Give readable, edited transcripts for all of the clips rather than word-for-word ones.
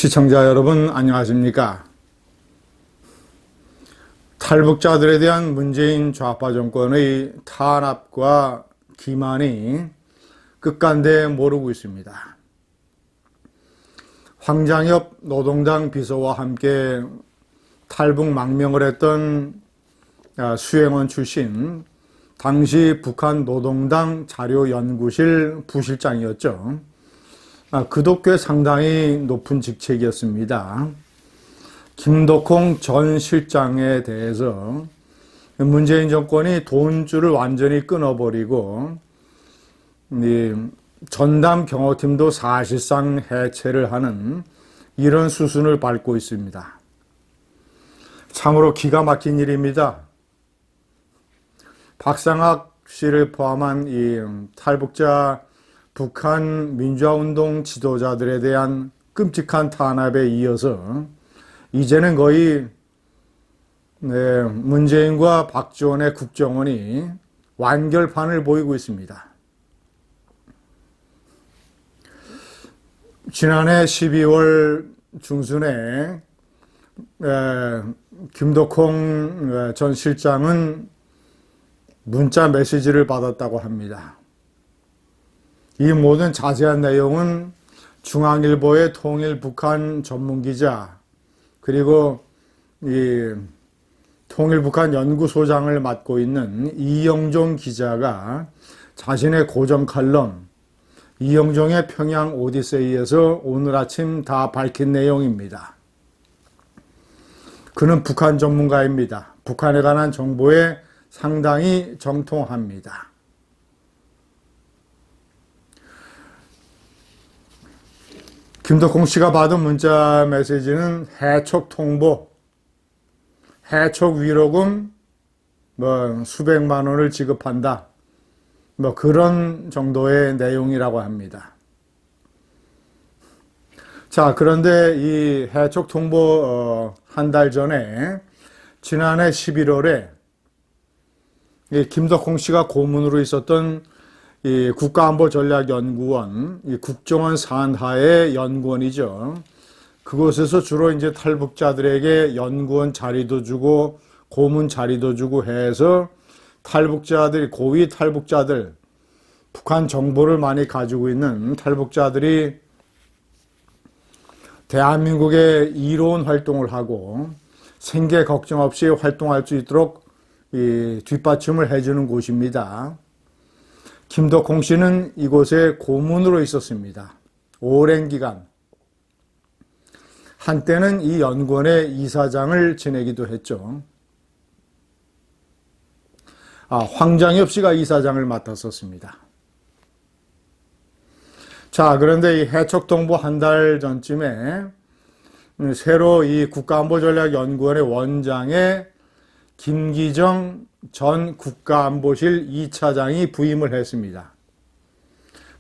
시청자 여러분 안녕하십니까? 탈북자들에 대한 문재인 좌파 정권의 탄압과 기만이 끝간데 모르고 있습니다. 황장엽 노동당 비서와 함께 탈북 망명을 했던 수행원 출신 당시 북한 노동당 자료연구실 부실장이었죠. 그도 꽤 상당히 높은 직책이었습니다. 김덕홍 전 실장에 대해서 문재인 정권이 돈줄을 완전히 끊어버리고 전담 경호팀도 사실상 해체를 하는 이런 수순을 밟고 있습니다. 참으로 기가 막힌 일입니다. 박상학 씨를 포함한 이 탈북자 북한 민주화운동 지도자들에 대한 끔찍한 탄압에 이어서 이제는 거의 문재인과 박지원의 국정원이 완결판을 보이고 있습니다. 지난해 12월 중순에 김덕홍 전 실장은 문자 메시지를 받았다고 합니다. 이 모든 자세한 내용은 중앙일보의 통일북한 전문기자 그리고 이 통일북한 연구소장을 맡고 있는 이영종 기자가 자신의 고정 칼럼 이영종의 평양 오디세이에서 오늘 아침 다 밝힌 내용입니다. 그는 북한 전문가입니다. 북한에 관한 정보에 상당히 정통합니다. 김덕홍 씨가 받은 문자 메시지는 해촉 통보, 해촉 위로금 수백만 원을 지급한다. 그런 정도의 내용이라고 합니다. 자, 그런데 이 해촉 통보 한 달 전에 지난해 11월에 김덕홍 씨가 고문으로 있었던 이 국가안보전략연구원, 이 국정원 산하의 연구원이죠. 그곳에서 주로 이제 탈북자들에게 연구원 자리도 주고 고문 자리도 주고 해서 탈북자들, 고위 탈북자들, 북한 정보를 많이 가지고 있는 탈북자들이 대한민국에 이로운 활동을 하고 생계 걱정 없이 활동할 수 있도록 이 뒷받침을 해주는 곳입니다. 김덕홍 씨는 이곳에 고문으로 있었습니다. 오랜 기간. 한때는 이 연구원의 이사장을 지내기도 했죠. 황장엽 씨가 이사장을 맡았었습니다. 자, 그런데 이 해촉 통보 한 달 전쯤에 새로 이 국가안보전략연구원의 원장에 김기정 전 국가안보실 2차장이 부임을 했습니다.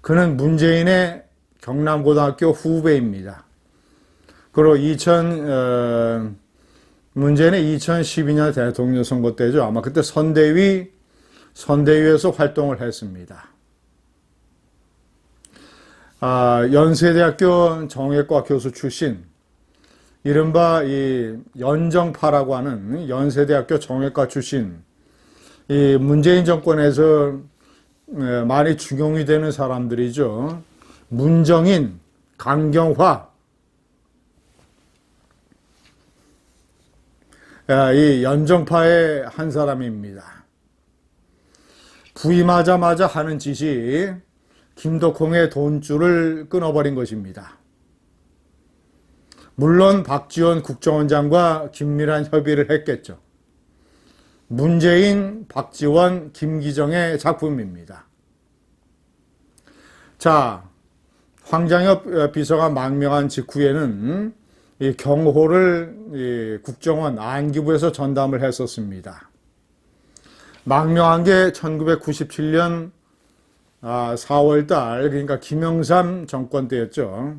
그는 문재인의 경남고등학교 후배입니다. 그리고 문재인의 2012년 대통령 선거 때죠. 아마 그때 선대위에서 활동을 했습니다. 연세대학교 정외과 교수 출신, 이른바 이 연정파라고 하는 연세대학교 정외과 출신, 이 문재인 정권에서 많이 중용이 되는 사람들이죠. 문정인, 강경화, 이 연정파의 한 사람입니다. 부임하자마자 하는 짓이 김덕홍의 돈줄을 끊어버린 것입니다. 물론 박지원 국정원장과 긴밀한 협의를 했겠죠. 문재인, 박지원, 김기정의 작품입니다. 자, 황장엽 비서가 망명한 직후에는 이 경호를 국정원 안기부에서 전담을 했었습니다. 망명한 게 1997년 4월달, 그러니까 김영삼 정권 때였죠.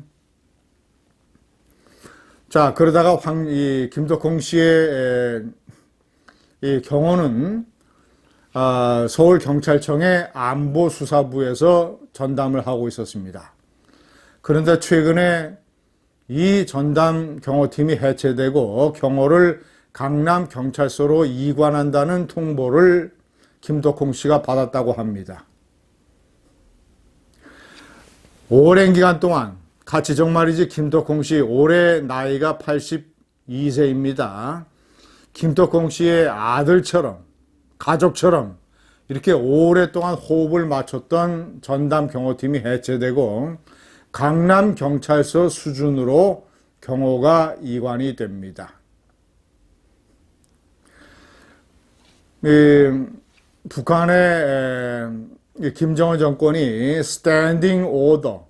자, 그러다가 김덕홍 씨의 이 경호는 서울경찰청의 안보수사부에서 전담을 하고 있었습니다. 그런데 최근에 이 전담 경호팀이 해체되고 경호를 강남경찰서로 이관한다는 통보를 김덕홍 씨가 받았다고 합니다. 오랜 기간 동안 같이 정말이지 김덕홍 씨 올해 나이가 82세입니다. 김덕홍 씨의 아들처럼 가족처럼 이렇게 오랫동안 호흡을 맞췄던 전담 경호팀이 해체되고 강남경찰서 수준으로 경호가 이관이 됩니다. 북한의 김정은 정권이 스탠딩 오더,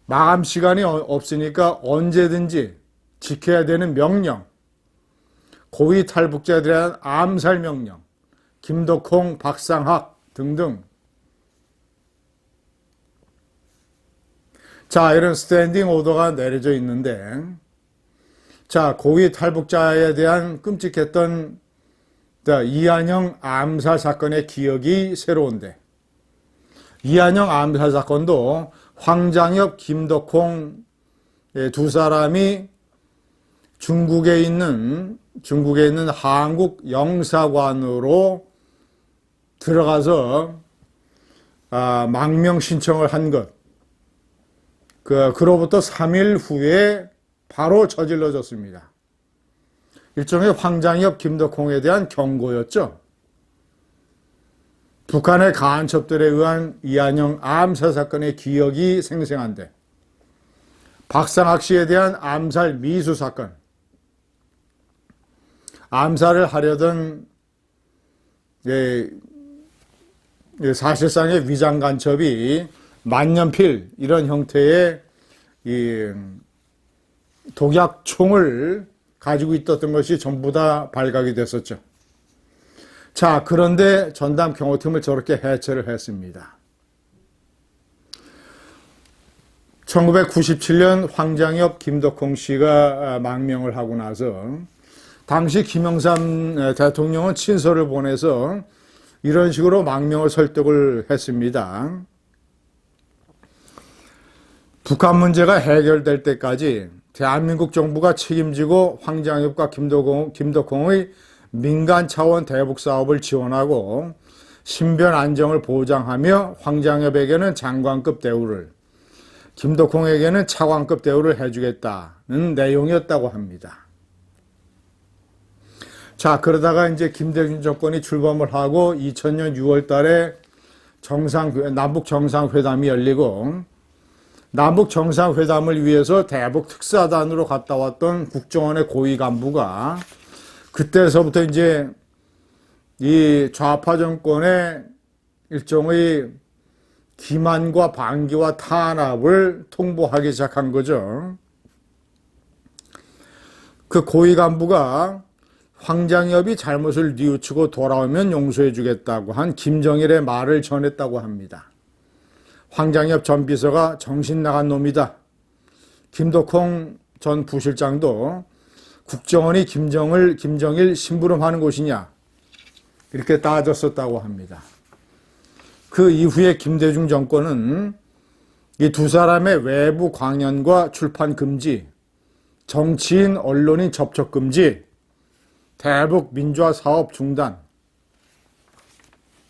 마감 시간이 없으니까 언제든지 지켜야 되는 명령, 고위 탈북자에 대한 암살 명령, 김덕홍, 박상학 등등. 자, 이런 스탠딩 오더가 내려져 있는데, 자, 고위 탈북자에 대한 끔찍했던 이한영 암살 사건의 기억이 새로운데, 이한영 암살 사건도 황장엽, 김덕홍 두 사람이 중국에 있는 한국 영사관으로 들어가서 망명 신청을 한 것. 그로부터 3일 후에 바로 저질러졌습니다. 일종의 황장엽, 김덕홍에 대한 경고였죠. 북한의 간첩들에 의한 이한영 암살 사건의 기억이 생생한데, 박상학 씨에 대한 암살 미수 사건, 암살을 하려던 사실상의 위장 간첩이 만년필 이런 형태의 이 독약총을 가지고 있었던 것이 전부 다 발각이 됐었죠. 자, 그런데 전담 경호팀을 저렇게 해체를 했습니다. 1997년 황장엽, 김덕홍 씨가 망명을 하고 나서 당시 김영삼 대통령은 친서를 보내서 이런 식으로 망명을 설득을 했습니다. 북한 문제가 해결될 때까지 대한민국 정부가 책임지고 황장엽과 김덕홍의 민간 차원 대북 사업을 지원하고 신변 안정을 보장하며 황장엽에게는 장관급 대우를, 김덕홍에게는 차관급 대우를 해주겠다는 내용이었다고 합니다. 자, 그러다가 이제 김대중 정권이 출범을 하고 2000년 6월 달에 남북 정상회담이 열리고, 남북 정상회담을 위해서 대북 특사단으로 갔다 왔던 국정원의 고위 간부가 그때서부터 이제 이 좌파 정권의 일종의 기만과 반기와 탄압을 통보하기 시작한 거죠. 그 고위 간부가 황장엽이 잘못을 뉘우치고 돌아오면 용서해 주겠다고 한 김정일의 말을 전했다고 합니다. 황장엽 전 비서가 정신 나간 놈이다. 김덕홍 전 부실장도 국정원이 김정일 심부름하는 곳이냐, 이렇게 따졌었다고 합니다. 그 이후에 김대중 정권은 이 두 사람의 외부 강연과 출판 금지, 정치인, 언론인 접촉 금지, 대북 민주화 사업 중단,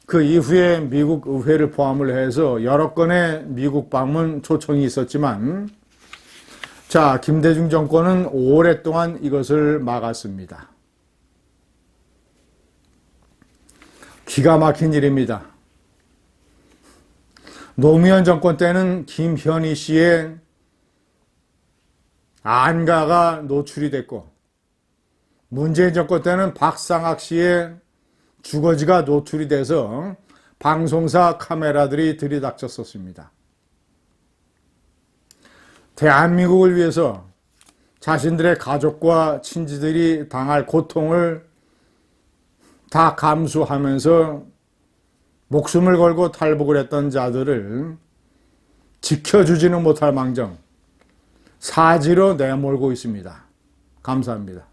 그 이후에 미국 의회를 포함을 해서 여러 건의 미국 방문 초청이 있었지만, 자, 김대중 정권은 오랫동안 이것을 막았습니다. 기가 막힌 일입니다. 노무현 정권 때는 김현희 씨의 안가가 노출이 됐고, 문재인 정권 때는 박상학 씨의 주거지가 노출이 돼서 방송사 카메라들이 들이닥쳤었습니다. 대한민국을 위해서 자신들의 가족과 친지들이 당할 고통을 다 감수하면서 목숨을 걸고 탈북을 했던 자들을 지켜주지는 못할 망정 사지로 내몰고 있습니다. 감사합니다.